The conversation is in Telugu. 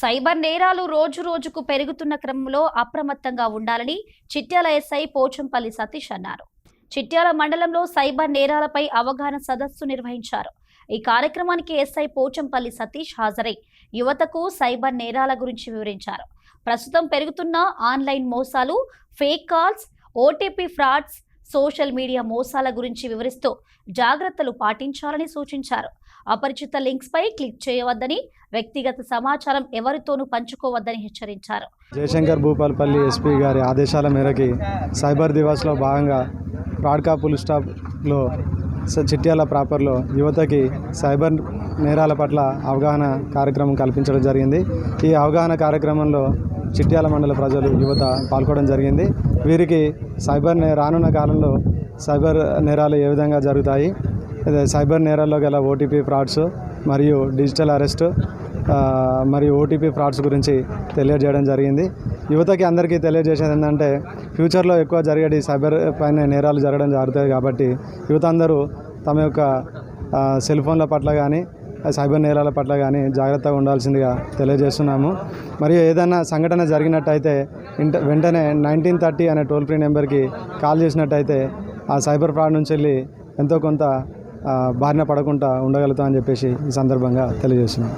సైబర్ నేరాలు రోజు రోజుకు పెరుగుతున్న క్రమంలో అప్రమత్తంగా ఉండాలని చిట్యాల ఎస్ఐ పోచంపల్లి సతీష్ అన్నారు. చిట్యాల మండలంలో సైబర్ నేరాలపై అవగాహన సదస్సు నిర్వహించారు. ఈ కార్యక్రమానికి ఎస్ఐ పోచంపల్లి సతీష్ హాజరై యువతకు సైబర్ నేరాల గురించి వివరించారు. ప్రస్తుతం పెరుగుతున్న ఆన్లైన్ మోసాలు, fake calls, OTP frauds, social media మోసాల గురించి వివరిస్తూ జాగ్రత్తలు పాటించాలని సూచించారు. అపరిచిత లింక్స్ పై క్లిక్ చేయవద్దని, వ్యక్తిగత సమాచారం ఎవరితోనూ పంచుకోవద్దని హెచ్చరించారు. జయశంకర్ భూపాలపల్లి ఎస్పీ గారి ఆదేశాల మేరకు సైబర్ దివాస్లో భాగంగా ప్రాడ్కా పుల్ స్టాప్లో చిట్యాల ప్రాపర్లో యువతకి సైబర్ నేరాల పట్ల అవగాహన కార్యక్రమం కల్పించడం జరిగింది. ఈ అవగాహన కార్యక్రమంలో చిట్యాల మండల ప్రజలు యువత పాల్గొనడం జరిగింది. వీరికి రానున్న కాలంలో సైబర్ నేరాలు ఏ విధంగా జరుగుతాయి, సైబర్ నేరాల్లో గల ఓటీపీ ఫ్రాడ్స్ మరియు డిజిటల్ అరెస్ట్ మరియు ఓటీపీ ఫ్రాడ్స్ గురించి తెలియజేయడం జరిగింది. యువతకి అందరికీ తెలియజేసేది ఏంటంటే ఫ్యూచర్లో ఎక్కువ జరిగే సైబర్ పైన నేరాలు జరగడం జరుగుతాయి కాబట్టి యువత అందరూ తమ యొక్క సెల్ ఫోన్ల పట్ల కానీ సైబర్ నేరాల పట్ల కానీ జాగ్రత్తగా ఉండాల్సిందిగా తెలియజేస్తున్నాము. మరియు ఏదైనా సంఘటన జరిగినట్టయితే వెంటనే 1930 అనే టోల్ ఫ్రీ నెంబర్కి కాల్ చేసినట్టయితే ఆ సైబర్ ఫ్రాడ్ నుంచి వెళ్ళి ఎంతో కొంత బారిన పడకుండా ఉండగలుగుతామని చెప్పేసి ఈ సందర్భంగా తెలియజేస్తున్నాం.